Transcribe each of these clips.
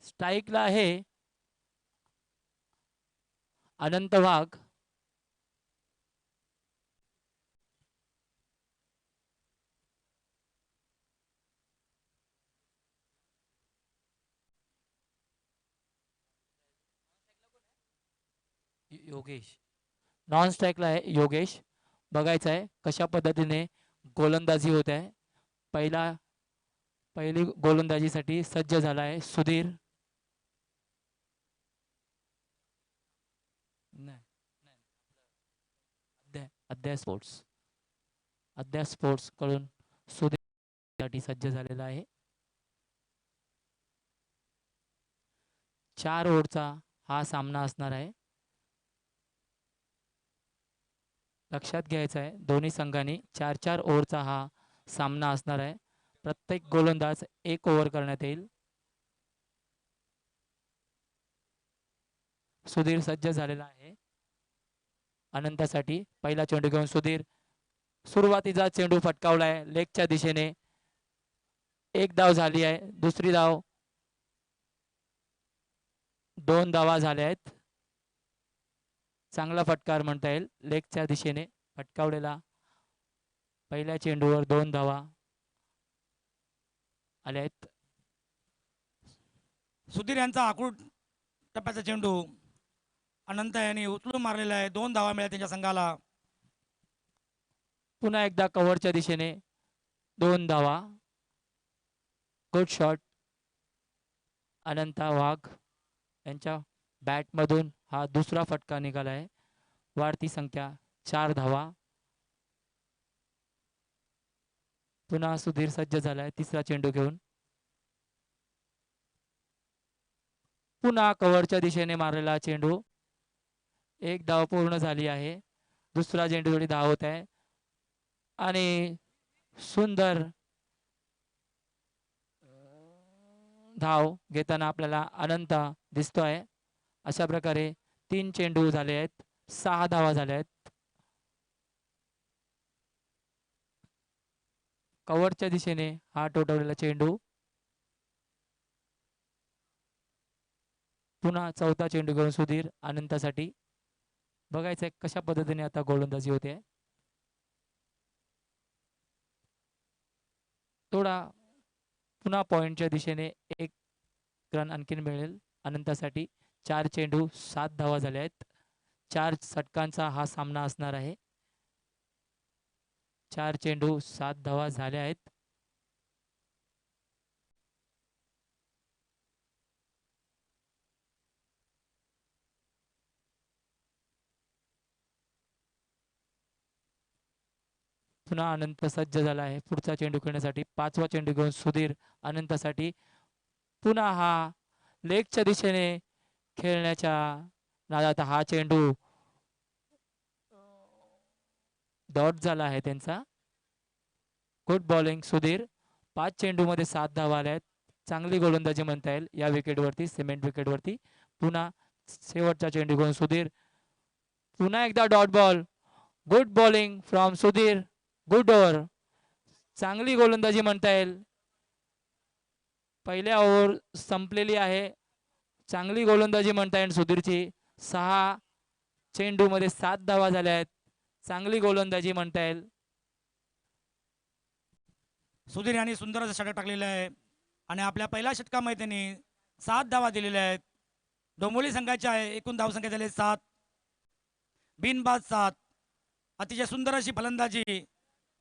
स्ट्राईकला आहे अनंत वाघ. योगेश नॉन स्ट्राईकला आहे योगेश. बघायचं आहे कशा पद्धतीने गोलंदाजी होत आहे. पहिली गोलंदाजीसाठी सज्ज झाला आहे सुधीर. अध्याय स्पोर्ट्स कडून सुधीर साठी सज्ज झालेला आहे. 4 ओव्हरचा हा सामना असणार आहे. लक्षात घ्यायचं आहे दोन्ही संघांनी 4-4 ओव्हरचा हा सामना असणार आहे. प्रत्येक गोलंदाज 1 ओव्हर करण्यात येईल. सुधीर सज्ज झालेला आहे अनंतासाठी. पहिला चेंडू घेऊन सुधीर. सुरुवातीचा चेंडू फटकावलाय लेगच्या दिशेने. 1 धाव झाली आहे. दुसरी धाव. 2 धावा झाल्या आहेत. चांगला फटकार म्हणता येईल. लेगच्या दिशेने फटकावलेला पहिल्या चेंडूवर 2 धावा आल्या आहेत. सुधीर यांचा आकृट टप्प्याचा चेंडू अनंत यांनी उचलून मारलेला आहे. 2 धावा मिळाल्या त्यांच्या संघाला. पुन्हा एकदा कव्हरच्या दिशेने 2 धावा. Good shot. अनंता वाघ यांच्या बॅटमधून हा दुसरा फटका निघाला आहे. वाढती संख्या 4 धावा. पुन्हा सुधीर सज्ज झालाय तिसरा चेंडू घेऊन. पुन्हा कव्हरच्या दिशेने मारलेला चेंडू. 1 धाव पूर्ण झाली आहे. दुसरा चेंडू धाव होत आहे आणि सुंदर धाव घेताना आपल्याला अनंत दिसतोय. अशा प्रकारे 3 चेंडू झाले आहेत. 6 धावा झाल्या आहेत. कव्हरच्या दिशेने हा टोटवलेला चेंडू. पुन्हा चौथा चेंडू घेऊन सुधीर अनंतासाठी. बघायचंय कशा पद्धतीने आता गोलंदाजी होते. थोडा पुन्हा पॉइंटच्या दिशेने 1 रन आणखीन मिळेल अनंतासाठी. 4 चेंडू 7 धावा झाल्या आहेत. 4 षटकांचा हा सामना असणार आहे. 4 चेंडू 7 धावा झाल्या आहेत. पुन्हा अनंत सज्ज झाला आहे पुढचा चेंडू खेळण्यासाठी. 5वा चेंडू घेऊन सुधीर अनंतासाठी. पुन्हा हा लेगच्या दिशेने खेळण्याच्या नादात हा चेंडू डॉट झाला आहे त्यांचा. Good bowling Sudhir. 5 चेंडू मध्ये 7 धावा आल्या आहेत. चांगली गोलंदाजी म्हणता येईल या विकेटवरती, सिमेंट विकेटवरती. पुन्हा शेवटचा चेंडू घेऊन सुधीर. पुन्हा एकदा dot ball. Good bowling from Sudhir. Good over. चांगली गोलंदाजी म्हणता येईल. पहिल्या ओव्हर संपलेली आहे. चांगली गोलंदाजी म्हणता येईल सुधीरची. 6 चेंडू मध्ये 7 धावा झाल्या आहेत. चांगली गोलंदाजी म्हणता येईल. सुधीर यांनी सुंदर असं षटक टाकलेलं आहे आणि आपल्या पहिल्या षटकामध्ये त्यांनी 7 धावा दिलेल्या आहेत. डोंबिवली संघाच्या एकूण धावसंख्या झाली 7. बिनबाद 7. अतिशय सुंदर अशी फलंदाजी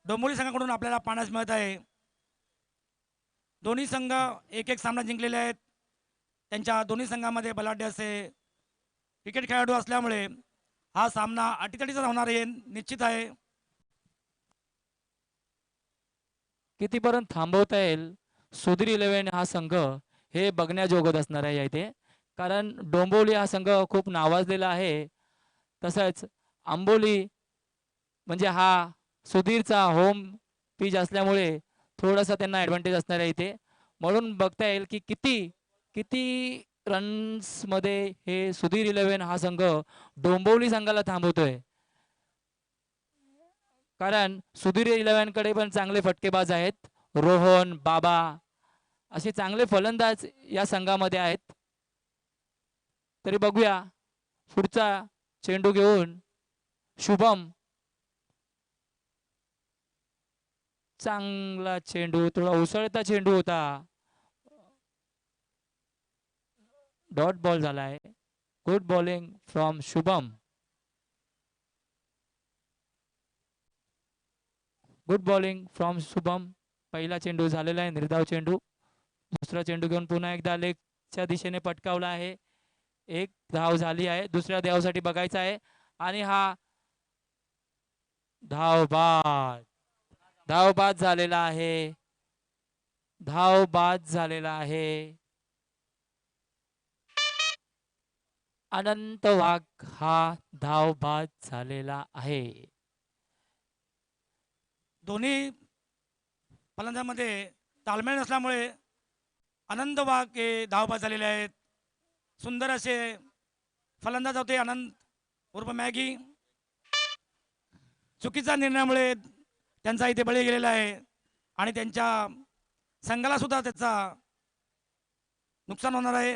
डोंबिवली संघाकडून आपल्याला पाहण्यास मिळत आहे. दोन्ही संघ 1-1 सामना जिंकलेले आहेत. त्यांच्या दोन्ही संघामध्ये बलाढ्य असे क्रिकेट खेळाडू असल्यामुळे हा सामना अटीतटीचा होणार आहे निश्चित आहे. कितीपर्यंत थांबवता येईल सुधीर 11 हा संघ हे बघण्याजोगत असणार आहे इथे. कारण डोंबिवली हा संघ खूप नावाजलेला आहे. तसंच आंबोली म्हणजे हा सुधीरचा होम पिच असल्यामुळे थोडासा त्यांना ॲडव्हान्टेज असणार आहे इथे. म्हणून बघता येईल की किती रन्स मध्ये हे सुधीर 11 हा संघ डोंबिवली संघाला थांबवतोय. कारण सुधीर 11 कडे पण चांगले फटकेबाज आहेत. रोहन, बाबा असे चांगले फलंदाज या संघामध्ये आहेत. तरी बघूया पुढचा चेंडू घेऊन शुभम. चांगला चेंडू, थोडा उसळता चेंडू होता, डॉट बॉल झालाय. Good bowling from Shubham. Good bowling from Shubham. पहिला चेंडू झालेला आहे निर्धाव चेंडू. दुसरा चेंडू घेऊन पुन्हा एकदा लेगच्या दिशेने पटकावला आहे. एक धाव झाली आहे, दुसऱ्या धावसाठी बघायचा आहे आणि हा धाव बाद झालेला आहे. धाव बाद झालेला आहे. अनंत वाघ हा धाव बाद झालेला आहे. दोन्ही फलंदाजांमध्ये ताळमेळ नसल्यामुळे आनंद वाघ हे धावबाद झालेले आहेत. सुंदर असे फलंदाज होते आनंद उर्फ मॅगी. चुकीच्या निर्णयामुळे त्यांचा इथे बळी गेलेला आहे आणि त्यांच्या संघाला सुद्धा त्याचा नुकसान होणार आहे.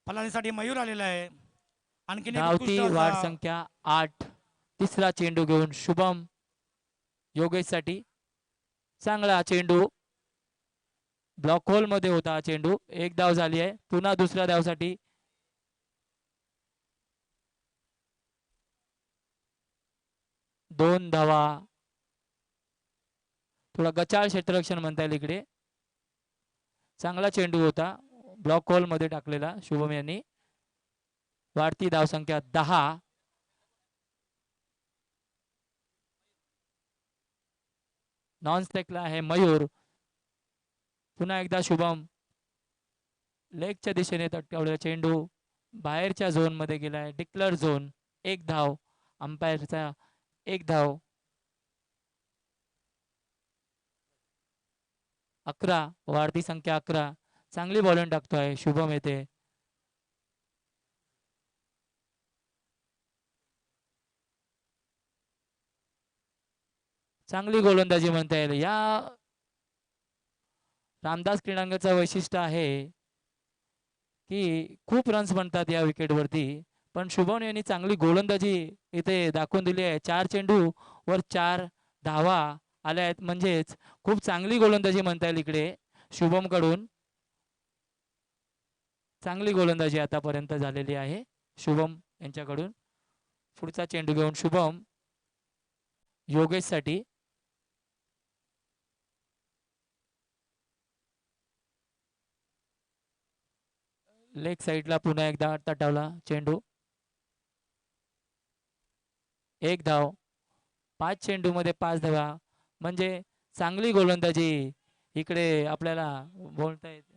फलंदाजीसाठी मयूर आलेला आहे. आणखी धावती वाढ संख्या 8. तिसरा चेंडू घेऊन शुभम योगेश साठी. चांगला चेंडू, ब्लॉक होल मध्ये होता हा चेंडू. एक धाव झाली आहे. पुन्हा दुसऱ्या धावसाठी 2 धावा. थोडा गचाळ क्षेत्ररक्षण म्हणता येईल इकडे. चांगला चेंडू होता, ब्लॉक होल मध्ये टाकलेला शुभम यांनी. वाढती धावसंख्या 10. नॉन स्ट्राईकला आहे मयूर. पुन्हा एकदा शुभम. लेगच्या दिशेने तटकावलेला चेंडू बाहेरच्या झोन मध्ये गेलाय, डिक्लेअर झोन. एक धाव, अंपायरचा एक धाव. 11, वाढती संख्या 11. चांगली बॉलिंग टाकतोय शुभम येथे. चांगली गोलंदाजी म्हणता येईल. या रामदास क्रीडांगणचं वैशिष्ट्य आहे की खूप रन्स बनतात या विकेटवरती, पण शुभम यांनी चांगली गोलंदाजी इथे दाखवून दिली आहे. 4 चेंडू वर 4 धावा आल्या आहेत, म्हणजेच खूप चांगली गोलंदाजी म्हणता येईल इकडे शुभम कडून. चांगली गोलंदाजी आतापर्यंत झालेली आहे शुभम यांच्याकडून. पुढचा चेंडू घेऊन शुभम योगेश साठी. लेग साइडला पुन्हा एकदा तटावला चेंडू. एक धाव. 5 चेंडू मध्ये 5 धावा, म्हणजे चांगली गोलंदाजी इकडे आपल्याला बोलता येते.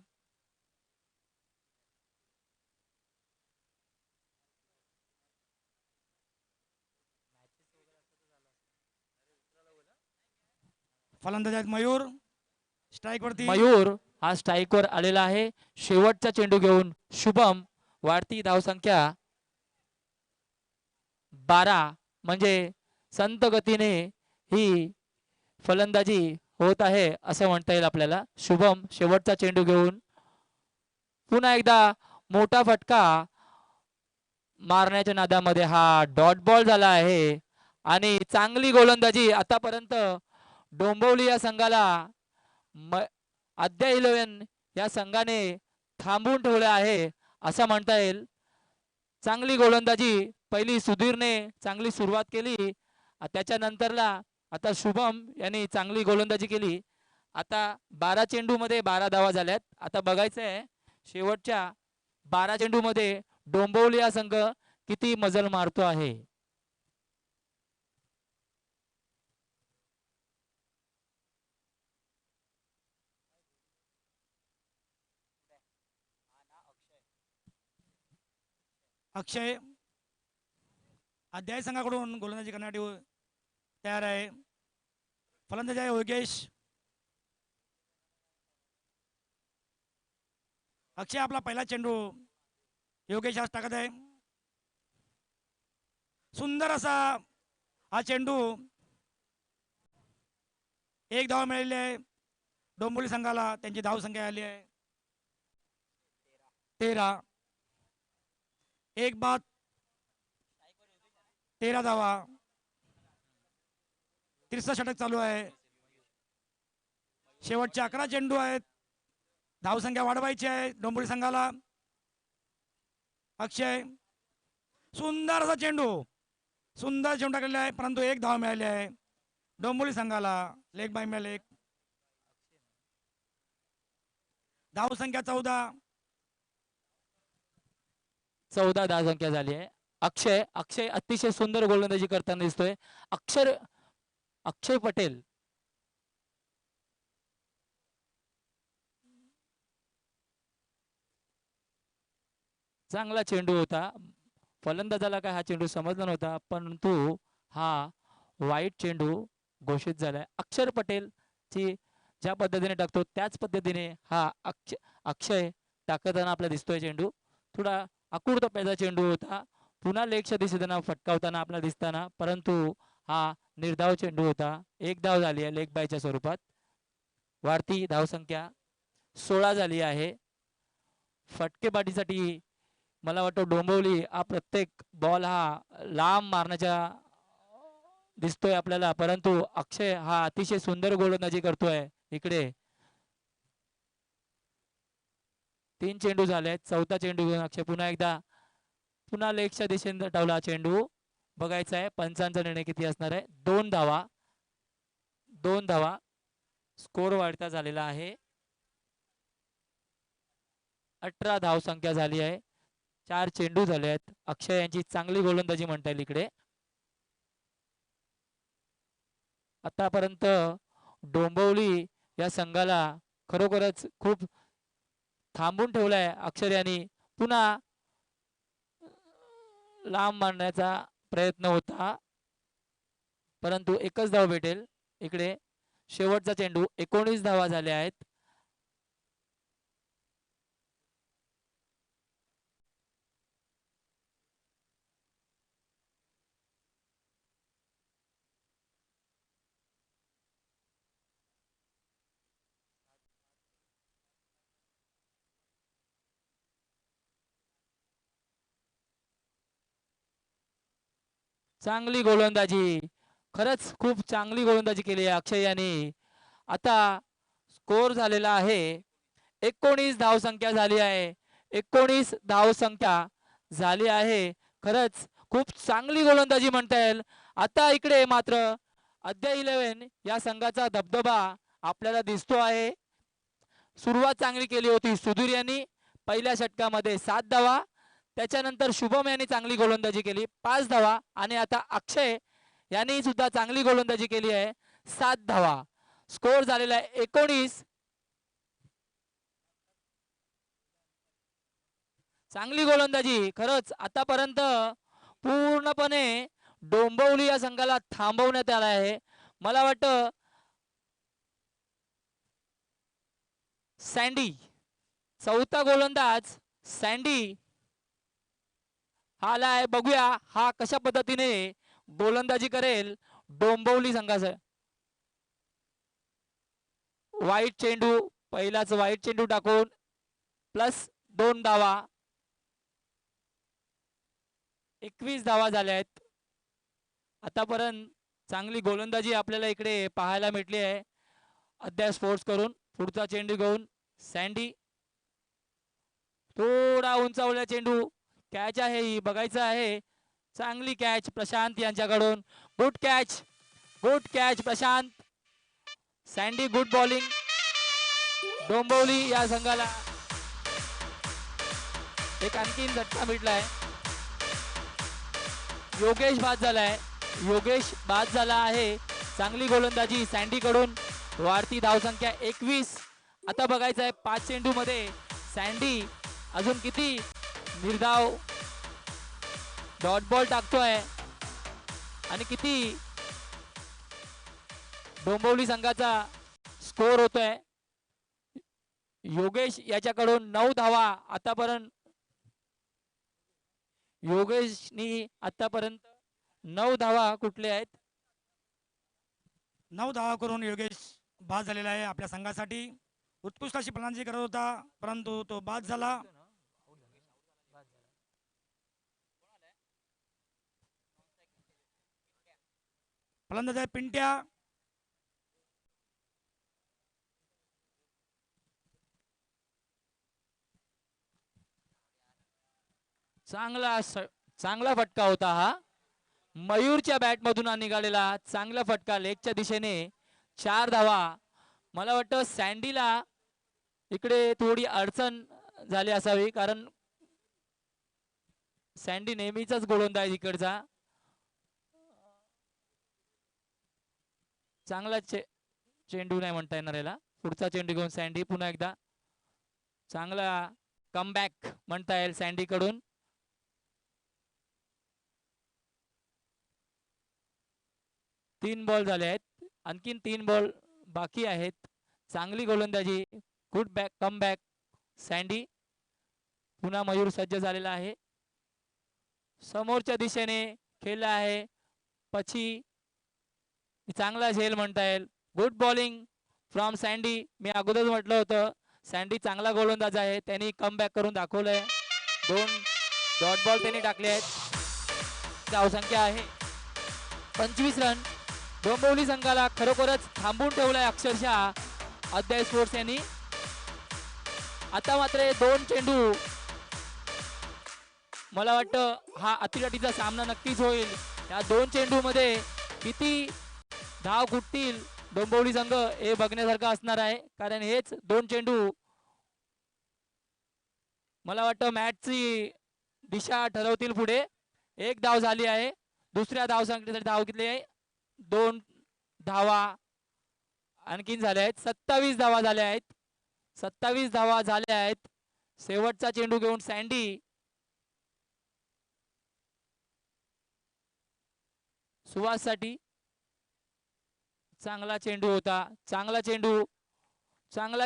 फलंदाज आहेत मयूर स्ट्राईक वरती. मयूर हा स्ट्राईक वर आलेला आहे. शेवटचा चेंडू घेऊन शुभम. वाढती धावसंख्या 12, म्हणजे संत गतीने ही फलंदाजी होत आहे असं म्हणता येईल आपल्याला. शुभम शेवटचा चेंडू घेऊन पुन्हा एकदा मोठा फटका मारण्याच्या नादामध्ये हा डॉट बॉल झाला आहे. आणि चांगली गोलंदाजी आतापर्यंत डोंबिवली या संघाला आद्या 11 या संघाने थांबवून ठेवले आहे असं म्हणता येईल. चांगली गोलंदाजी पहिली सुधीरने चांगली सुरुवात केली, त्याच्यानंतरला आता शुभम यांनी चांगली गोलंदाजी केली. आता 12 चेंडू मध्ये 12 धावा झाल्यात. आता बघायचं आहे शेवटच्या 12 चेंडू मध्ये डोंबिवली हा संघ किती मजल मारतो आहे. अक्षय अध्याय संघाकडून गोलंदाजी करण्यासाठी तयार आहे. फलंदाज आहे योगेश. अक्षय आपला पहिला चेंडू योगेश आज टाकत आहे. सुंदर असा हा चेंडू. एक धाव मिळालेली आहे डोंबिवली संघाला. त्यांची धाव संख्या आली आहे 13. एक बाद 13 धावा. तिसरं षटक चालू आहे. शेवटचे 11 चेंडू आहेत. धावसंख्या वाढवायची आहे डोंबिवली संघाला. अक्षय सुंदर असा चेंडू. सुंदर चेंडू टाकलेला आहे परंतु एक धाव मिळाली आहे डोंबिवली संघाला. लेग बाय मिळाले. धावसंख्या 14. 14 धावसंख्या झाली आहे. अक्षय अक्षय अतिशय सुंदर गोलंदाजी करताना दिसतोय. अक्षय पटेल चांगला चेंडू होता. फलंदाजाला काय हा चेंडू समजला नव्हता परंतु हा वाईट चेंडू घोषित झालाय. अक्षर पटेल ची ज्या पद्धतीने टाकतो त्याच पद्धतीने हा अक्षय टाकताना आपला दिसतोय चेंडू. थोडा आकुड टप्प्याचा चेंडू होता. पुन्हा लेगच्या दिशेने फटकावताना आपल्याला दिसताना परंतु हा निर्धाव चेंडू होता. एक धाव झाली आहे लेग बायच्या स्वरूपात. वाढती धावसंख्या 16 झाली आहे. फटकेबाजीसाठी मला वाटतं डोंबिवली हा प्रत्येक बॉल हा लांब मारण्याच्या दिसतोय आपल्याला परंतु अक्षय हा अतिशय सुंदर गोलंदाजी करतोय. इकडे 3 चेंडू झाले. चौथा चेंडू घेऊन अक्षय पुन्हा लेगच्या दिशेने टावला चेंडू. बघायचा आहे पंचांचा निर्णय किती असणार आहे. 2 धावा. 2 धावा. स्कोर वाढता झालेला आहे. 18 धावसंख्या झाली आहे. 4 चेंडू झाले आहेत. अक्षय यांची चांगली गोलंदाजी म्हणता येईल इकडे. आतापर्यंत डोंबिवली या संघाला खरोखरच खूप थांबून ठेवलाय अक्षर यांनी. पुन्हा लांब मारण्याचा प्रयत्न होता परंतु एकच धाव भेटेल. इकडे शेवटचा चेंडू. 19 धावा झाल्या आहेत. चांगली गोलंदाजी. खरंच खूप चांगली गोलंदाजी केली आहे अक्षय यांनी. आता स्कोर झालेला आहे 19 धावसंख्या झाली आहे. 19 धावसंख्या झाली आहे. खरंच खूप चांगली गोलंदाजी म्हणता येईल. आता इकडे मात्र अद्या 11 या संघाचा दबदबा आपल्याला दिसतो आहे. सुरुवात चांगली केली होती सुधीर यांनी. पहिल्या षटकामध्ये 7 धावा. त्याच्यानंतर शुभम यांनी चांगली गोलंदाजी केली 5 धावा. आणि आता अक्षय यांनी सुद्धा चांगली गोलंदाजी केली आहे 7 धावा. स्कोर झालेला आहे 19. चांगली गोलंदाजी. खरंच आतापर्यंत पूर्णपणे डोंबिवली या संघाला थांबवण्यात आला आहे. मला वाटतं सँडी चौथा गोलंदाज सँडी हा आलाय. बघूया हा कशा पद्धतीने गोलंदाजी करेल डोंबिवली संघाचा. वाईट चेंडू. पहिलाच वाईट चेंडू टाकून +2 धावा. 21 धावा झाल्या आहेत. आतापर्यंत चांगली गोलंदाजी आपल्याला इकडे पाहायला भेटली आहे अद्या स्पोर्ट्स करून. पुढचा चेंडू घेऊन सँडी. थोडा उंचावलेला चेंडू. कॅच आहे ही बघायचं आहे. चांगली कॅच प्रशांत यांच्याकडून. Good catch. Good catch Prashant. Sandy good bowling. Dombivli या संघाला एक आणखीन झटका भेटलाय. योगेश बाद झालाय. योगेश बाद झाला आहे. चांगली गोलंदाजी सँडी कडून. वाढती धावसंख्या 21. आता बघायचं आहे 5 चेंडू मध्ये सँडी अजून किती निर्धाव डॉट बॉल टाकतोय आणि किती डोंबिवली संघाचा स्कोर होतोय. योगेश याच्याकडून 9 धावा आतापर्यंत. योगेशनी आतापर्यंत 9 धावा कुठले आहेत? 9 धावा करून योगेश बाद झालेला आहे. आपल्या संघासाठी उत्कृष्ट अशी फलंदाजी करत होता, परंतु तो बाद झाला. फलंदाज आहे पिंट्या. चांगला फटका होता हा. मयूरच्या बॅटमधून हा निघालेला चांगला फटका लेगच्या दिशेने. 4 धावा. मला वाटतं सँडीला इकडे थोडी अडचण झाली असावी, कारण सँडी नेहमीचाच गोलंदाज इकडचा. चांगला चेंडू नाही म्हणता येणार याला. पुढचा चेंडू घेऊन सँडी पुन्हा एकदा. चांगला कमबॅक म्हणता येईल सँडी कडून. तीन बॉल झाले आहेत, आणखीन 3 बॉल बाकी आहेत. चांगली गोलंदाजी, गुड बॅक कमबॅक सँडी. पुन्हा मयूर सज्ज झालेला आहे. समोरच्या दिशेने खेळला आहे पछी. चांगला झेल म्हणता येईल. Good bowling from Sandy. मी अगोदर म्हटलं होतं सँडी चांगला गोलंदाज आहे, त्यांनी कमबॅक करून दाखवलंय. 2 डॉट बॉल त्यांनी टाकले आहेत. धावसंख्या आहे 25 रन. डोंबिवली संघाला खरोखरच थांबून ठेवलाय अक्षरशः अध्याय स्पोर्ट्स यांनी. आता मात्र 2 चेंडू. मला वाटतं हा अतिगतीचा सामना नक्कीच होईल. या 2 चेंडू मध्ये किती धाव कुठतील डोंबिवली संघ हे बघण्यासारखं असणार आहे, कारण हेच 2 चेंडू मला वाटतं मॅचची दिशा ठरवतील पुढे. 1 धाव झाली आहे. दुसऱ्या धावसंख्येसाठी धाव घेतली आहे. 2 धावा आणखीन झाल्या आहेत. 27 धावा झाल्या आहेत. 27 धावा झाल्या आहेत. शेवटचा चेंडू घेऊन सँडी. सुहास साठी चांगला चेंडू होता. चांगला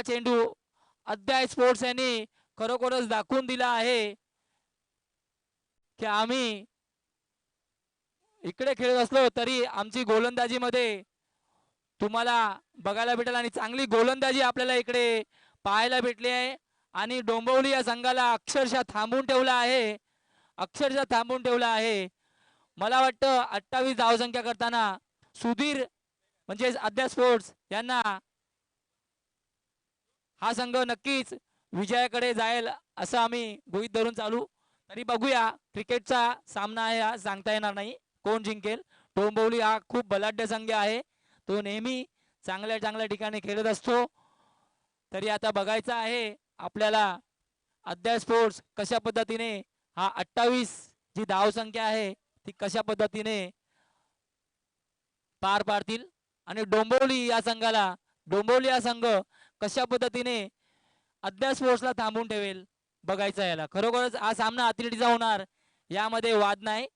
चेंडू. अध्याय स्पोर्ट्स यांनी खरोखरच दाखवून दिला आहे की आम्ही इकडे खेळत असलो तरी आमची गोलंदाजी मध्ये तुम्हाला बघायला भेटेल, आणि चांगली गोलंदाजी आपल्याला इकडे पाहायला भेटली आहे. आणि डोंबिवली या संघाला अक्षरशः थांबून ठेवला आहे. मला वाटतं 28 धावसंख्या करताना सुधीर म्हणजे अध्याय स्पोर्ट्स यांना हा संघ नक्कीच विजयाकडे जाईल असं आम्ही गृहीत धरून चालू. तरी बघूया, क्रिकेटचा सामना आहे हा, सांगता येणार नाही कोण जिंकेल. डोंबिवली हा खूप बलाढ्य संघ आहे, तो नेहमी चांगल्या ठिकाणी खेळत असतो. तरी आता बघायचं आहे आपल्याला अध्याय स्पोर्ट्स कशा पद्धतीने हा 28 जी धावसंख्या आहे ती कशा पद्धतीने पार पाडतील, आणि डोंबिवली हा संघ कशा पद्धतीने अध्याय स्पोर्ट्सला थांबून ठेवेल बघायचं. याला खरोखरच हा सामना अतिरेटीचा होणार, यामध्ये वाद नाही.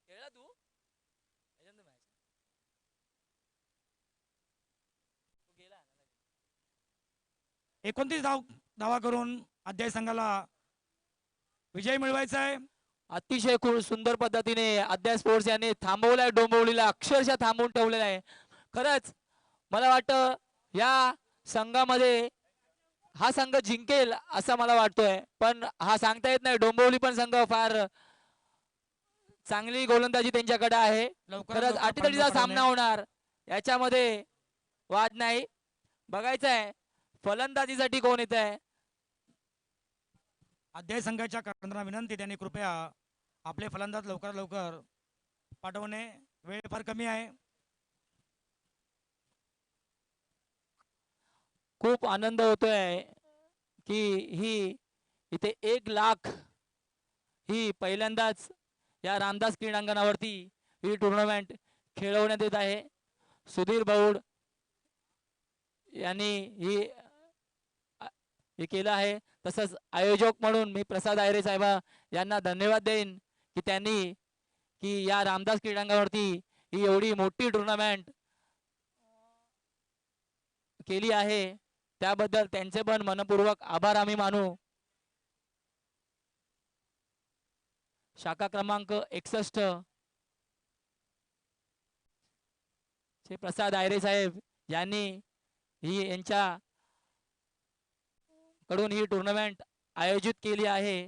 खेळला तू 29 धावा करून अध्याय संघाला विजय मिळवायचा आहे. अतिशय सुंदर पद्धतीने अध्याय स्पोर्ट्स यांनी थांबवलाय डोंबिवलीला, अक्षरशः थांबवून ठेवलेला आहे. खरंच मला वाटतं या संघामध्ये हा संघ जिंकेल असं मला वाटतोय, पण हा सांगता येत नाही. डोंबिवली पण संघ फार चांगली गोलंदाजी त्यांच्याकडे आहे. खरंच अटीतटीचा सामना होणार, याच्यामध्ये वाद नाही. बघायचं आहे फलंदाजीसाठी कोण येत आहे. अध्याय संघाच्या कर्णधारांना विनंती, त्यांनी कृपया आपले फलंदाज लवकर पाठवणे, वेळ फार कमी आहे. खूप आनंद होतोय की ही इथे 1 लाख ही पहिल्यांदाच या रामदास क्रीडांगणावरती ही टुर्नामेंट खेळवण्यात येत आहे. सुधीर भाऊड यांनी हे केलं आहे. तसंच आयोजक म्हणून मी प्रसाद आयरे साहेब यांना धन्यवाद देईन की त्यांनी या रामदास क्रीडांगणावरती ही एवढी मोठी टुर्नामेंट केली आहे. त्याबद्दल त्यांचे पण मनपूर्वक आभार आम्ही मानू. शाखा क्रमांक 61 श्री प्रसाद आयरे साहेब यांनी यांच्या कडून ही टुर्नामेंट आयोजित केली आहे.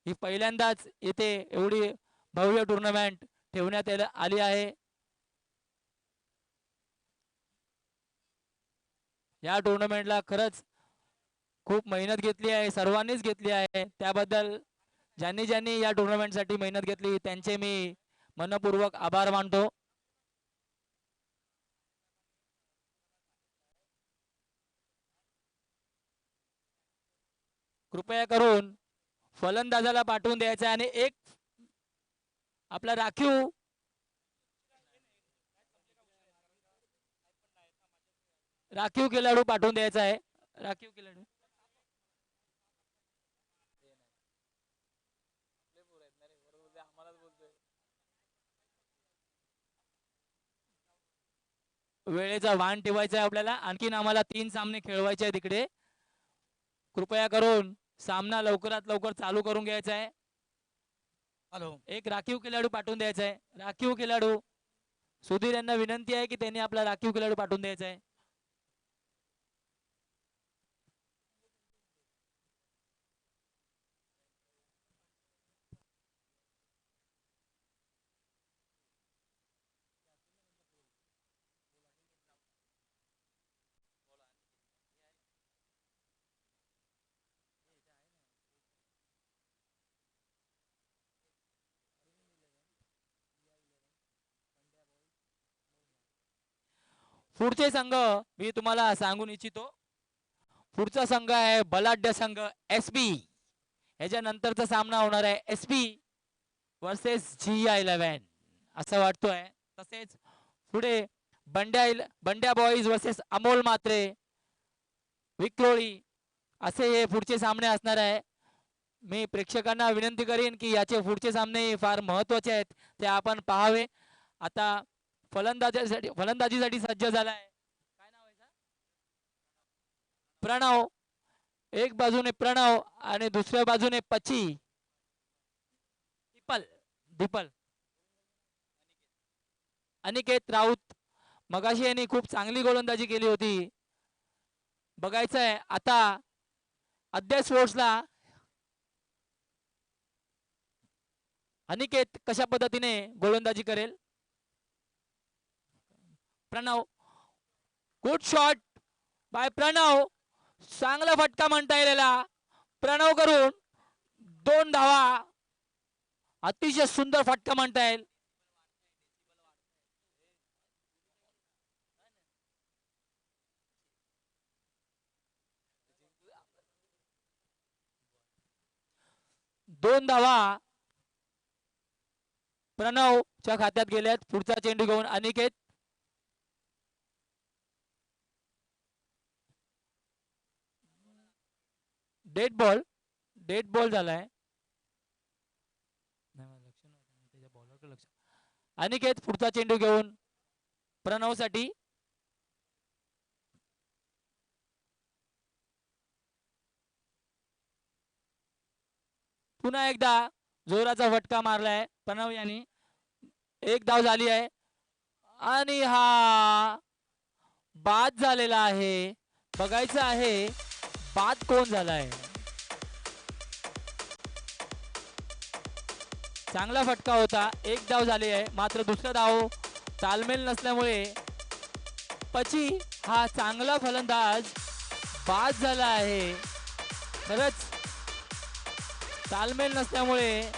ही पहिल्यांदाच येथे एवढी भव्य टुर्नामेंट ठेवण्यात आली आहे. या टुर्नामेंटला खरंच खूप मेहनत घेतली आहे, सर्वांनीच घेतली आहे. त्याबद्दल ज्यांनी ज्यांनी या टुर्नामेंटसाठी मेहनत घेतली त्यांचे मी मनपूर्वक आभार मानतो. कृपया करून फलंदाजाला पाठवून द्यायचं आणि एक आपला राखीव खेळाडू पाठवून द्यायचा आहे. राखीव खेळाडू वेळेचा वाण ठेवायचा आहे आपल्याला. आणखीन आम्हाला 3 सामने खेळवायचे आहेत इकडे. कृपया करून सामना लवकरात लवकर चालू करून घ्यायचा आहे. हॅलो, एक राखीव खेळाडू पाठवून द्यायचा आहे. राखीव खेळाडू सुधीर यांना विनंती आहे की त्यांनी आपला राखीव खेळाडू पाठवून द्यायचा आहे. पुढचे संघ मी तुम्हाला सांगून इच्छितो. पुढचा संघ आहे बलाढ्य संघ एसबी. याच्या नंतरचा सामना होणार आहे एसबी वर्सेस GI11 असं वाटतोय. तसेच पुढे बंड्या बॉईज वर्सेस अमोल मात्रे विक्रोळी असे हे पुढचे सामने असणार आहे. मी प्रेक्षकांना विनंती करीन की याचे पुढचे सामने फार महत्त्वाचे आहेत, ते आपण पाहावे. आता फलंदाजीसाठी सज्ज झालाय. काय नाव आहे? प्रणव. एक बाजूने प्रणव आणि दुसऱ्या बाजूने पची दीपल अनिकेत राऊत. मगाशी यांनी खूप चांगली गोलंदाजी केली होती. बघायचं आहे आता अध्यक्ष स्पोर्ट्सला अनिकेत कशा पद्धतीने गोलंदाजी करेल. Pranav, good shot by Pranav. चांगला फटका म्हणता येईल. प्रणव करून 2 धावा. अतिशय सुंदर फटका म्हणता येईल. दोन धावा प्रणवच्या खात्यात गेल्यात. पुढचा चेंडू घेऊन अनिकेत. डेड बॉल झालाय. अनिकेत पुढचा चेंडू घेऊन प्रणव साठी. पुन्हा एकदा जोराचा फटका मारलाय प्रणव यांनी. एक धाव झाली आहे आणि हा बाद झालेला आहे. बघायचं आहे बाद कोण झालाय. चांगला फटका होता. एक धाव झाली आहे, मात्र दुसरा धाव तालमेल नसल्यामुळे पची हा चांगला फलंदाज बाद झाला आहे. खरंच तालमेल नसल्यामुळे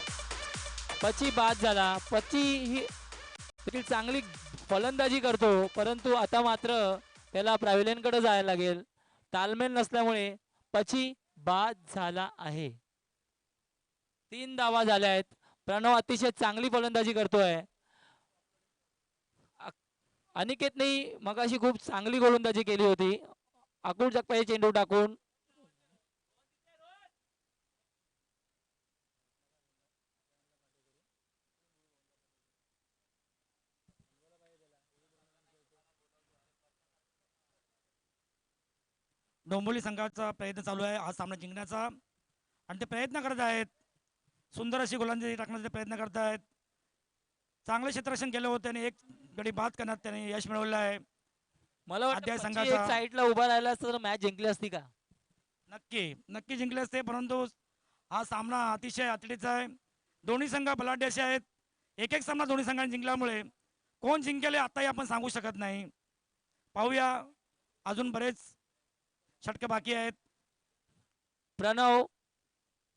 पची बाद झाला. पची ही चांगली फलंदाजी करतो, परंतु आता मात्र त्याला प्राविलियनकडे जायला लागेल. तालमेल नसल्यामुळे पची बाद झाला आहे. 3 धावा झाल्या आहेत. प्रणव अतिशय चांगली फलंदाजी करतोय. अनिकेतने मगाशी खूप चांगली गोलंदाजी केली होती. अकुल जगपाई चेंडू टाकून डोंबिवली संघाचा प्रयत्न चालू आहे हा सामना जिंकण्याचा आणि ते प्रयत्न करत आहेत. सुंदर अशी गोलंदाजी टाकण्याचा प्रयत्न करत आहेत. चांगले क्षेत्ररक्षण केलं होतं आणि एक गडी बाद करण्यात त्यांनी यश मिळवलं आहे. मला वाटतं अध्याय 25 एक संघाचा साईडला उभा राहिला असता तर मॅच जिंकली असती का? नक्की नक्की जिंकले असते, परंतु हा सामना अतिशय अतडीचा आहे. दोन्ही संघ बलाढ्य असे आहेत. एक एक सामना दोन्ही संघांनी जिंकल्यामुळे कोण जिंकेल हे आताही आपण सांगू शकत नाही. पाहूया, अजून बरेच षटके बाकी आहेत. प्रणव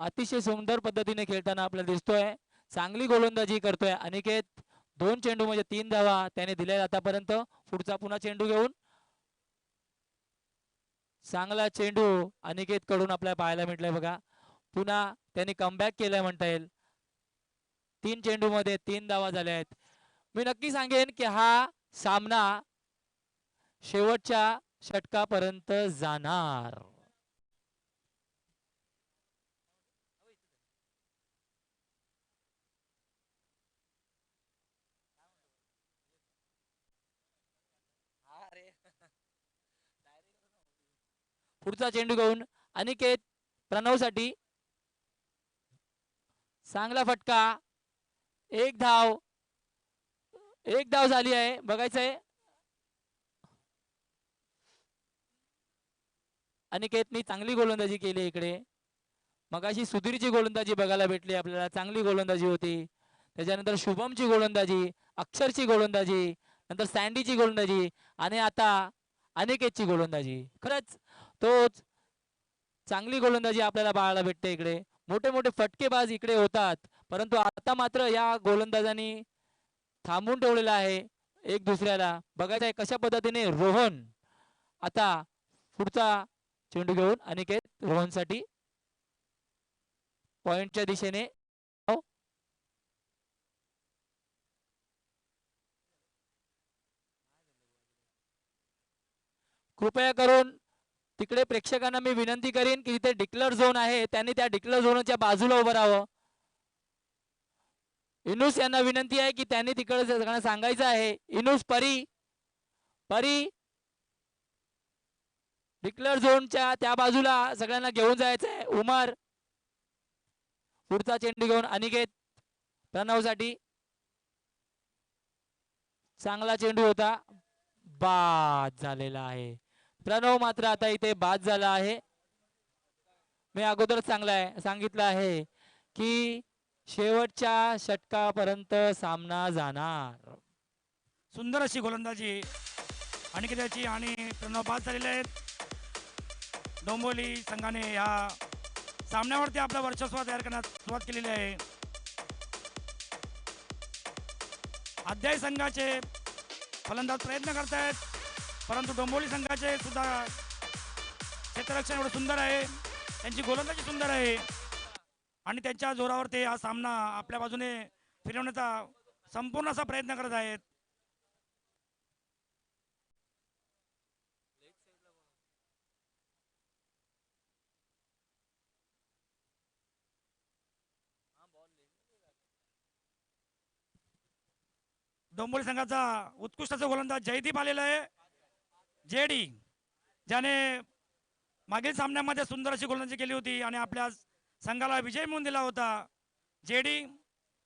अतिशय सुंदर पद्धतीने खेळताना आपल्याला दिसतोय. चांगली गोलंदाजी करतोय अनिकेत. 2 चेंडू म्हणजे 3 धावा त्याने दिल्या आतापर्यंत. पुढचा पुन्हा चेंडू घेऊन चांगला चेंडू अनिकेत कडून आपल्याला पाहायला मिळालाय बघा. पुन्हा त्यांनी कमबॅक केलंय म्हणता येईल. 3 चेंडू मध्ये 3 धावा झाल्या आहेत. मी नक्की सांगेन की हा सामना शेवटच्या षटकापर्यंत जाणार. पुढचा चेंडू घेऊन अनिकेत प्रणव साठी चांगला फटका. एक धाव झाली आहे. बघायचंय अनिकेतनी चांगली गोलंदाजी केली इकडे. मगाशी सुधीरची गोलंदाजी बघायला भेटली आपल्याला. चांगली गोलंदाजी होती. त्याच्यानंतर शुभमची गोलंदाजी, अक्षरची गोलंदाजी, नंतर सँडीची गोलंदाजी आणि आता अनिकेतची गोलंदाजी. खरंच तोच चांगली गोलंदाजी आपल्याला पाहायला भेटते इकडे. मोठे मोठे फटकेबाज इकडे होतात, परंतु आता मात्र या गोलंदाजांनी थांबून ठेवलेला आहे एक दुसऱ्याला. बघायचं आहे कशा पद्धतीने रोहन आता पुढचा चेंडू घेऊन अनिकेत रोहनसाठी पॉइंटच्या दिशेने. कृपया करून तिकडे प्रेक्षकांना मी विनंती करीन की तिथे डिक्लेअर झोन आहे, त्यांनी त्या डिक्लेअर झोनच्या बाजूला उभं राहावं. इनुस यांना विनंती आहे की त्यांनी तिकडे सगळ्यांना सांगायचं आहे. इनुस परी डिक्लेअर झोनच्या त्या बाजूला सगळ्यांना घेऊन जायचं आहे. उमर पुढचा चेंडू घेऊन अनिकेत प्रणव साठी. चांगला चेंडू होता, बाद झालेला आहे. प्रणव मात्र आता इथे बाद झाला आहे. मी अगोदर सांगितलं आहे की शेवटच्या षटकापर्यंत सामना जाणार. सुंदर अशी गोलंदाजी अनिकेताची आणि प्रणव बाद झालेले आहेत. डोंबिवली संघाने या सामन्यावरती आपलं वर्चस्व तयार करण्यास सुरुवात केलेली आहे. अध्याय संघाचे फलंदाज प्रयत्न करतायत, परंतु डोंबिवली संघाचे सुद्धा क्षेत्ररक्षण एवढं सुंदर आहे, त्यांची गोलंदाजी सुंदर आहे आणि त्यांच्या जोरावर ते हा सामना आपल्या बाजूने फिरवण्याचा संपूर्ण असा प्रयत्न करत आहेत. डोंबिवली संघाचा उत्कृष्ट असा गोलंदाज जयदीप आलेला आहे. जेडी ज्याने मागील सामन्यामध्ये सुंदर अशी गोलंदाजी केली होती आणि आपल्या संघाला विजय मिळवून दिला होता. जेडी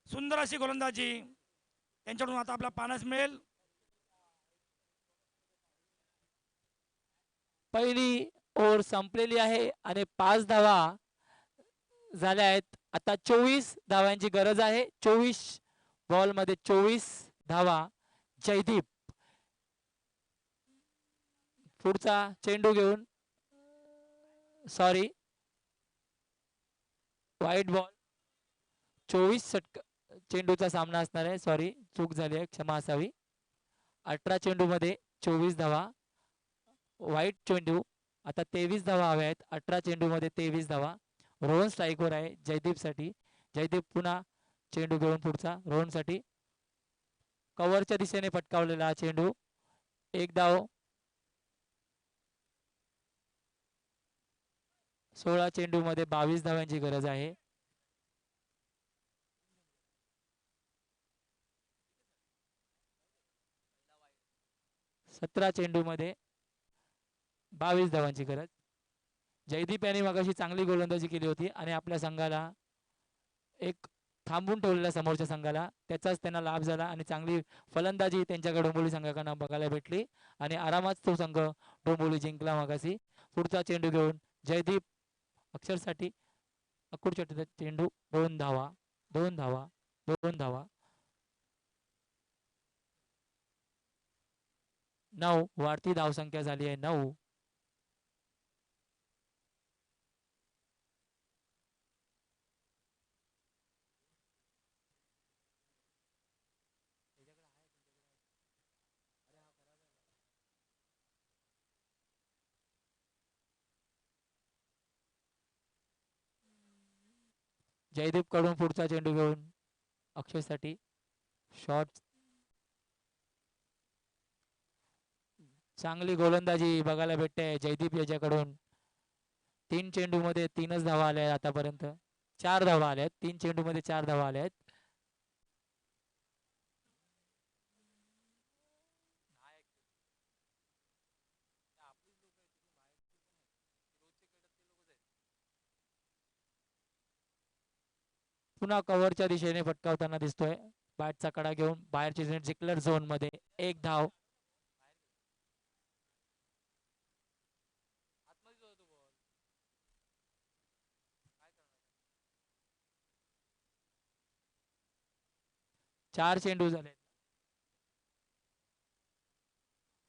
सुंदर अशी गोलंदाजी त्यांच्याकडून आता आपला पाहण्यास मिळेल. पहिली ओव्हर संपलेली आहे आणि 5 धावा झाल्या आहेत. आता 24 धावांची गरज आहे. 24 बॉल मध्ये 24 धावा. जयदीप पुढचा चेंडू घेऊन, सॉरी वाईट बॉल. 24 चेंडूचा सामना असणार आहे. सॉरी चूक झाली आहे, क्षमा असावी. 18 चेंडू मध्ये 24 धावा. वाईट चेंडू. आता 23 धावा हव्या आहेत. 18 चेंडू मध्ये 23 धावा. रोहन स्ट्राईकवर आहे जयदीप साठी. जयदीप पुन्हा चेंडू घेऊन पुढचा रोहन साठी. कव्हरच्या दिशेने फटकावलेला हा चेंडू एक धाव. 16 चेंडू मध्ये 22 धावांची गरज आहे. 17 चेंडू मध्ये 22 धावांची गरज. जयदीप यांनी मगाशी चांगली गोलंदाजी केली होती आणि आपल्या संघाला एक थांबून ठेवलेल्या समोरच्या संघाला त्याचाच त्यांना लाभ झाला आणि चांगली फलंदाजी त्यांच्या डोंबिवली संघाकडून बघायला भेटली आणि आरामात तो संघ डोंबिवली जिंकला मगाशी. पुढचा चेंडू घेऊन जयदीप अक्षरसाठी अकुडच्या चेंडू 2 धावा 2 धावा 2 धावा. 9 वाढती धावसंख्या झाली आहे 9. जयदीप कडून पुढचा चेंडू घेऊन अक्षयसाठी शॉट. चांगली गोलंदाजी बघायला भेटते जयदीप याच्याकडून. 3 चेंडू मध्ये 3च धावा आल्या आहेत आतापर्यंत. 4 धावा आल्या आहेत 3 चेंडू मध्ये 4 धावा आल्या आहेत. पुन्हा कव्हरच्या दिशेने फटकावताना दिसतोय. बॅटचा कडा घेऊन बाहेरची जिकलर झोन मध्ये 1 धाव. 4 चेंडू झाले.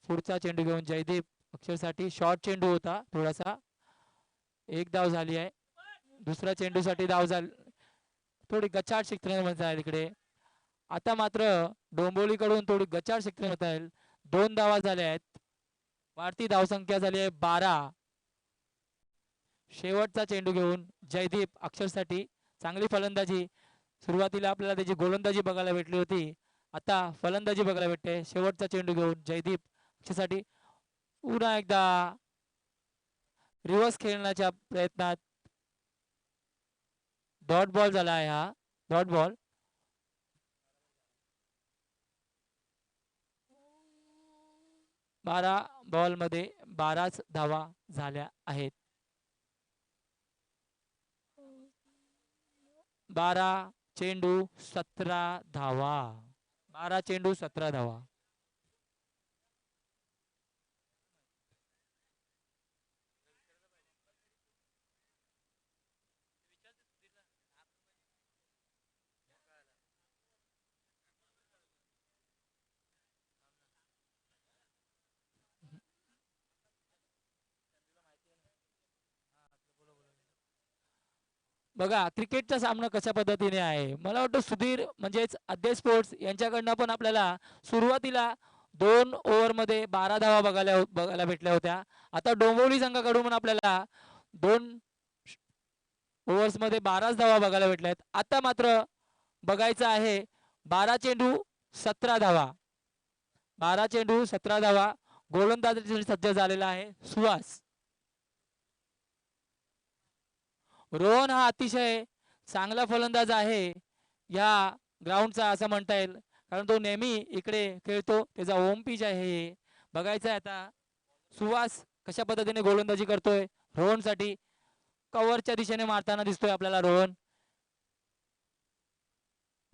पुढचा चेंडू घेऊन जयदीप अक्षरसाठी शॉर्ट चेंडू होता थोडासा. 1 धाव झाली आहे. दुसऱ्या चेंडूसाठी धाव झाली. थोडी गचाट क्षेत्रमध्ये आहे इकडे. आता मात्र डोंबिवलीकडून थोडी गचाट क्षेत्रमध्ये आहे. 2 धावा झाल्या आहेत. वाढती धावसंख्या झाली आहे 12. शेवटचा चेंडू घेऊन जयदीप अक्षरसाठी चांगली फलंदाजी. सुरुवातीला आपल्याला त्याची गोलंदाजी बघायला भेटली होती. आता फलंदाजी बघायला भेटते. शेवटचा चेंडू घेऊन जयदीप अक्षरसाठी पुन्हा एकदा रिव्हर्स खेळण्याच्या प्रयत्नात डॉट बॉल झाला आहे. हा डॉट बॉल. बारा बॉल मध्ये 12च धावा झाल्या आहेत. 12 चेंडू 17 धावा. 12 चेंडू 17 धावा. बघा क्रिकेटचा सामना कशा पद्धतीने आहे. मला वाटतं सुधीर म्हणजेच आद्य स्पोर्ट्स यांच्याकडनं पण आपल्याला सुरुवातीला 2 ओव्हरमध्ये 12 धावा बघायला भेटल्या होत्या. आता डोंबिवली संघाकडून पण आपल्याला 2 ओव्हर्समध्ये 12 धावा बघायला भेटल्या आहेत. आता मात्र बघायचं आहे 12 चेंडू 17 धावा. 12 चेंडू 17 धावा. गोलंदाजीसाठी सज्ज झालेला आहे सुहास. रोहन हा अतिशय चांगला फलंदाज आहे या ग्राउंडचा असं म्हणता येईल. कारण तो नेहमी इकडे खेळतो. त्याचा होम पिच आहे हे. बघायचं आहे आता सुहास कशा पद्धतीने गोलंदाजी करतोय. रोहन साठी कव्हरच्या दिशेने मारताना दिसतोय आपल्याला रोहन.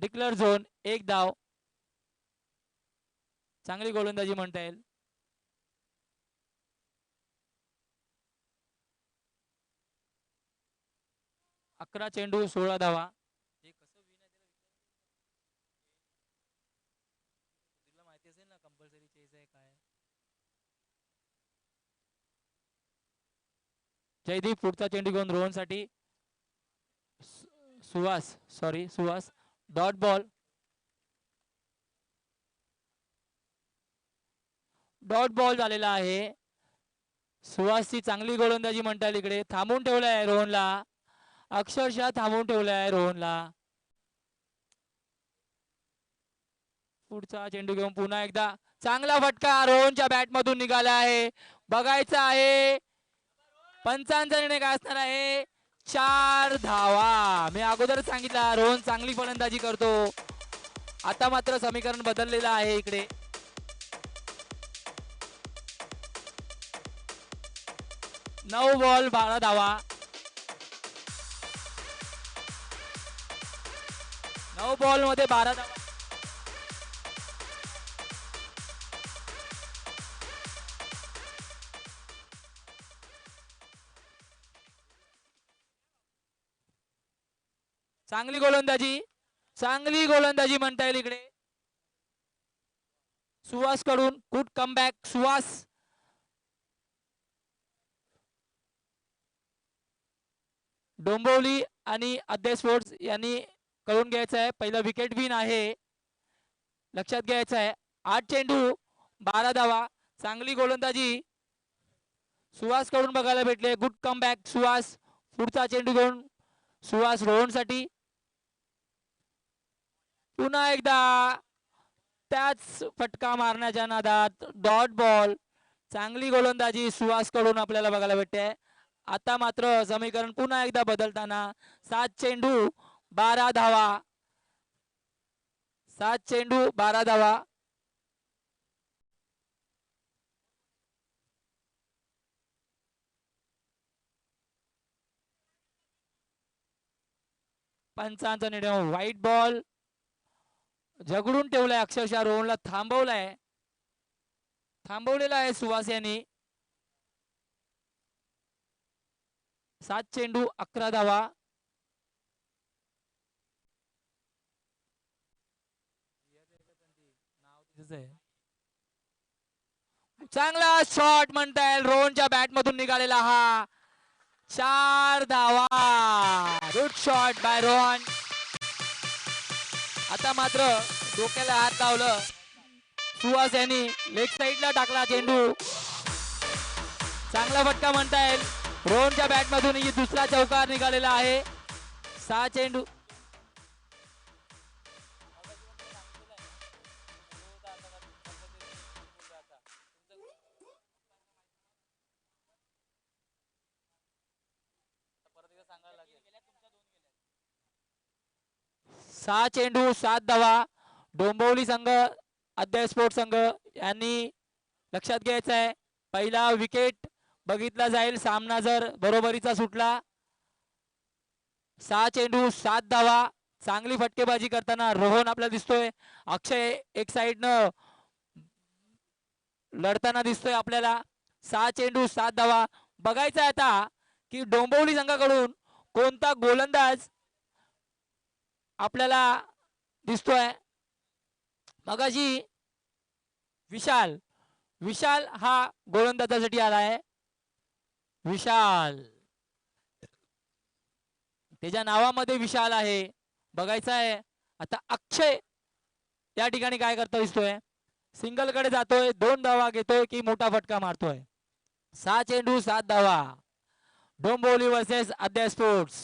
डिक्लेअर झोन 1 धाव. चांगली गोलंदाजी म्हणता येईल. अकरा चेंडू 16 धावा. माहिती असेल ना कंपल्सरी चेस आहे काय. जयदीप पुढचा चेंडू घेऊन रोहन साठी. Suhas dot ball. Dot ball झालेला आहे. सुहासची चांगली गोलंदाजी म्हणता येईल. इकडे थांबून ठेवलं आहे रोहनला. अक्षरशः थांबवून ठेवलं आहे रोहनला. पुढचा चेंडू घेऊन पुन्हा एकदा चांगला फटका रोहनच्या बॅट मधून निघाला आहे. बघायचं आहे पंचांचा निर्णय काय असणार आहे. 4 धावा. मी अगोदर सांगितलं रोहन चांगली फलंदाजी करतो. आता मात्र समीकरण बदललेलं आहे इकडे. 9 बॉल 12 धावा. 9 बॉल मध्ये 12 धावा. चांगली गोलंदाजी म्हणता येईल इकडे सुहास कडून. Good comeback Suhas. डोंबिवली आणि अद्वैत स्पोर्ट्स यांनी कळून घ्यायचं आहे. पहिलं विकेट विन आहे, लक्षात घ्यायचं आहे. 8 चेंडू 12 धावा. चांगली गोलंदाजी सुहास कडून बघायला भेटले. Good comeback Suhas. पुढचा चेंडू घेऊन सुहास रोहनसाठी. पुन्हा एकदा त्याच फटका मारण्याच्या नादात डॉट बॉल. चांगली गोलंदाजी सुहास कडून आपल्याला बघायला भेटते. आता मात्र समीकरण पुन्हा एकदा बदलताना. 7 चेंडू 12 धावा. 7 चेंडू 12 धावा. पंचांचा निर्णय व्हाईट बॉल. झगडून ठेवलाय अक्षरशः रोहनला. थांबवलेला आहे सुहास यांनी. 7 चेंडू 11 धावा. चांगला शॉट म्हणता येईल रोहनच्या बॅट मधून निघालेला हा. 4 धावा. Good shot bye Rohan. आता मात्र डोक्याला हात लावलं सुहास यांनी. लेग साईडला टाकला चेंडू. चांगला फटका म्हणता येईल. रोहनच्या बॅट मधून दुसरा चौकार निघालेला आहे. 6 चेंडू. सहा चेंडू 7 धावा. डोंबिवली संघ अद्वैत स्पोर्ट्स संघ यांनी लक्षात घ्यायचं आहे. पहिला विकेट बघितला जाईल सामना जर बरोबरीचा सुटला. 6 चेंडू 7 धावा. चांगली फटकेबाजी करताना रोहन आपल्याला दिसतोय. अक्षय एक साइडनं लढताना दिसतोय आपल्याला. 6 चेंडू 7 धावा. बघायचं आहे आता की डोंबिवली संघाकडून कोणता गोलंदाज आपल्याला दिसतोय. मगाशी विशाल हा गोलंदाजासाठी आलाय. विशाल त्याच्या नावामध्ये विशाल आहे. बघायचं आहे आता अक्षय या ठिकाणी काय करतो दिसतोय. सिंगल कडे जातोय, 2 धावा घेतोय की मोठा फटका मारतोय. 6 चेंडू 7 धावा. डोंबिवली वर्सेस अद्वैत स्पोर्ट्स.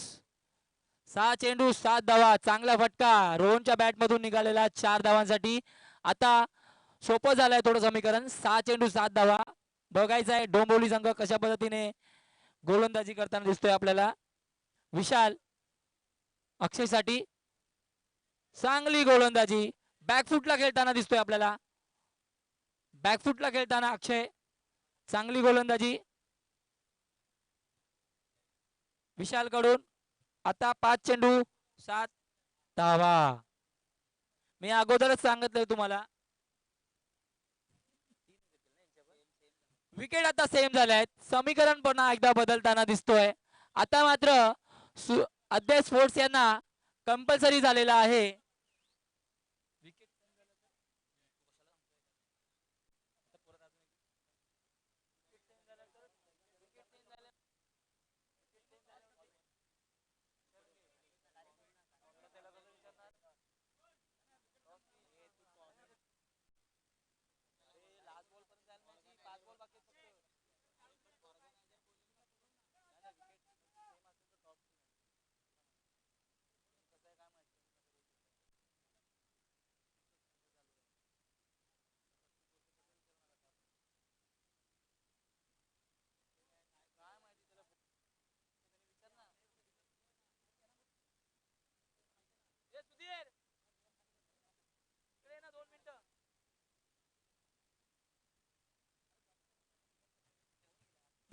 6 चेंडू 7 धावा. चांगला फटका रोहनच्या बॅट मधून निघालेला 4 धावांसाठी. आता सोपं झालंय थोडं समीकरण. 6 चेंडू 7 धावा. बघायचं आहे डोंबिवली संघ कशा पद्धतीने गोलंदाजी करताना दिसतोय आपल्याला. विशाल अक्षयसाठी चांगली गोलंदाजी. बॅकफुटला खेळताना दिसतोय आपल्याला. बॅकफुटला खेळताना अक्षय चांगली गोलंदाजी विशाल कडून. आता 5 चेंडू 7 धावा. मी अगोदरच सांगितलंय तुम्हाला. विकेट आता सेम झाल्यात. समीकरण पुन्हा एकदा बदलताना दिसतोय. आता मात्र अद्वैत स्पोर्ट्स यांना कंपल्सरी झालेला आहे.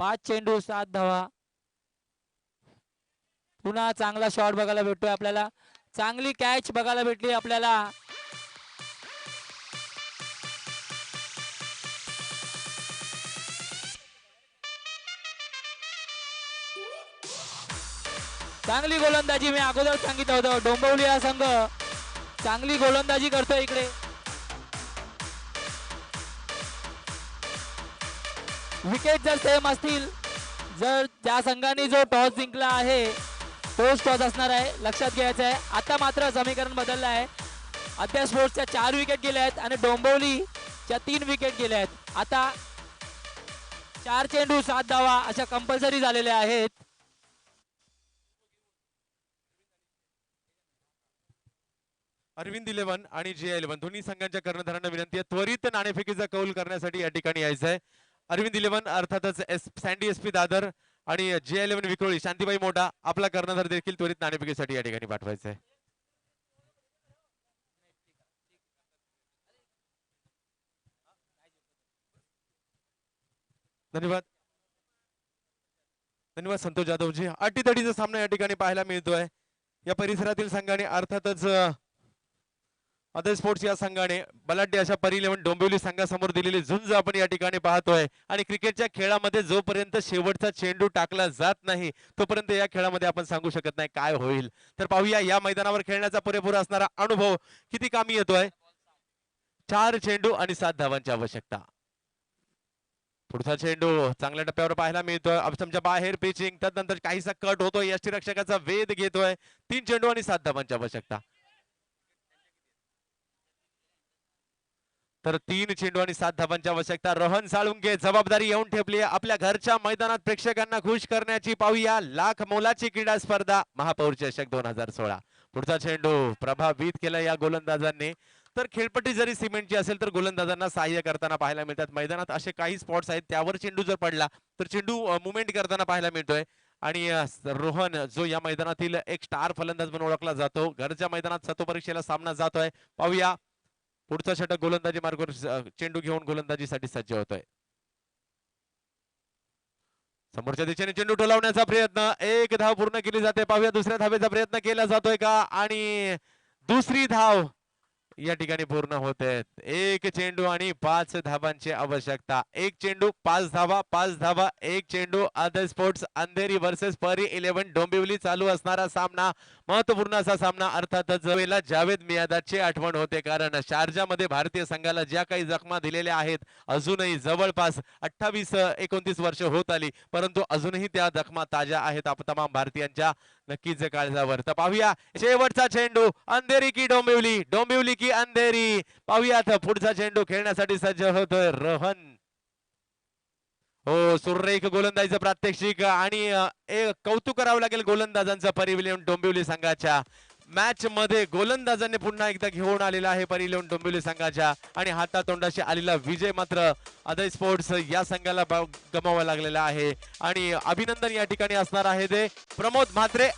5 चेंडू 7 धावा. पुन्हा चांगला शॉट बघायला भेटतोय आपल्याला, चांगली कॅच बघायला भेटली आपल्याला. चांगली गोलंदाजी, मी अगोदर सांगितलं होतं डोंबिवली हा संघ चांगली गोलंदाजी करतोय इकडे. विकेट जर सेम असतील, जर ज्या संघाने जो टॉस जिंकला आहे तोच टॉस असणार आहे, लक्षात घ्यायचं आहे. आता मात्र समीकरण बदललं आहे. अध्या स्पोर्ट्सच्या 4 विकेट गेल्या आहेत आणि डोंबिवलीच्या 3 विकेट गेल्या आहेत. आता 4 चेंडू 7 धावा अशा कंपल्सरी झालेल्या आहेत. अरविंद 11 आणि J11 दोन्ही संघांच्या कर्णधारांना विनंती आहे त्वरित नाणेफेकीचा कौल करण्यासाठी या ठिकाणी यायचं आहे. अरविंद 11 अर्थातच सँडी SP दादर आणि J11 विक्रोळी शांतीबाई मोठा आपला कर्णधार देखील त्वरित नाणेफेकीसाठी या ठिकाणी पाठवायचा आहे. धन्यवाद धन्यवाद संतोष जाधवजी. अटीतटीचा सामना या ठिकाणी पाहायला मिळतोय. या परिसरातील संघाने अर्थातच अदर स्पोर्ट्स या संघाने बलाढ्य अशा परी11 डोंबिवली संघासमोर दिलेली झुंज आपण या ठिकाणी पाहतोय. आणि क्रिकेटच्या खेळामध्ये जोपर्यंत शेवटचा चेंडू टाकला जात नाही तोपर्यंत या खेळामध्ये आपण सांगू शकत नाही काय होईल. तर पाहूया या मैदानावर खेळण्याचा पुरेपूर असणारा अनुभव किती कामी येतोय. 4 चेंडू आणि 7 धावांची आवश्यकता. पुढचा चेंडू चांगल्या टप्प्यावर पाहायला मिळतोय. ऑप्शनच्या बाहेर पिचिंग, त्यानंतर काहीसा कट होतोय, यष्टीरक्षकाचा वेध घेतोय. 3 चेंडू आणि 7 धावांची आवश्यकता. तर 3 चेंडू आणि 7 धावांची आवश्यकता. रोहन साळुंके जबाबदारी येऊन ठेपली आपल्या घरच्या मैदानात प्रेक्षकांना खुश करण्याची. पाहूया लाख मोलाची क्रीडा स्पर्धा महापौर चषक 2016. पुढचा चेंडू प्रभावित केला या गोलंदाजांनी. तर खेळपट्टी जरी सिमेंटची असेल तर गोलंदाजांना सहाय्य करताना पाहायला मिळतात. मैदानात असे काही स्पॉट्स आहेत त्यावर चेंडू जर पडला तर चेंडू मुवमेंट करताना पाहायला मिळतोय. आणि रोहन जो या मैदानातील एक स्टार फलंदाज म्हणून ओळखला जातो, घरच्या मैदानात सतो परीक्षेला सामना जातोय. पाहूया पुढचा षटक गोलंदाजी मार्गावर चेंडू घेऊन गोलंदाजीसाठी सज्ज होतोय. समोरच्या दिशेने चेंडू टोलावण्याचा प्रयत्न, 1 धाव पूर्ण केली जाते. पाहूया दुसऱ्या धावेचा प्रयत्न केला जातोय का, आणि दुसरी धाव या ठिकाणी पूर्ण होते. 1 चेंडू आणि 5 धावांची आवश्यकता. 1 चेंडू 5 धावा, 5 धावा 1 चेंडू. अदर स्पोर्ट्स अंधेरी वर्सेस परी11 डोंबिवली चालू असणारा सामना, महत्वपूर्ण असा सामना. अर्थातच वेळेला जावेद मियादादची आठवण होते, कारण शारजा मध्ये भारतीय संघाला ज्या काही जखमा दिलेल्या आहेत अजूनही जवळपास 28-29 वर्ष होत आली, परंतु अजूनही त्या जखमा ताज्या आहेत तमाम भारतीयांच्या नक्कीच काळजावर. तर पाहूया शेवटचा चेंडू, अंधेरी की डोंबिवली, डोंबिवली की अंधेरी. पाहूयात पुढचा चेंडू खेळण्यासाठी सज्ज होतोय रोहन. हो, सुरेख गोलंदाजीचं प्रात्यक्षिक. आणि एक कौतुक करावं लागेल गोलंदाजांचं परी11 डोंबिवली संघाच्या. मॅच मध्ये गोलंदाजांनी पुन्हा एकदा घेऊन आलेला आहे परी11 डोंबिवली संघाच्या, आणि हातातोंडाशी आलेला विजय मात्र अदर स्पोर्ट्स या संघाला गमावा लागलेला आहे. आणि अभिनंदन या ठिकाणी असणार आहे ते प्रमोद म्हात्रे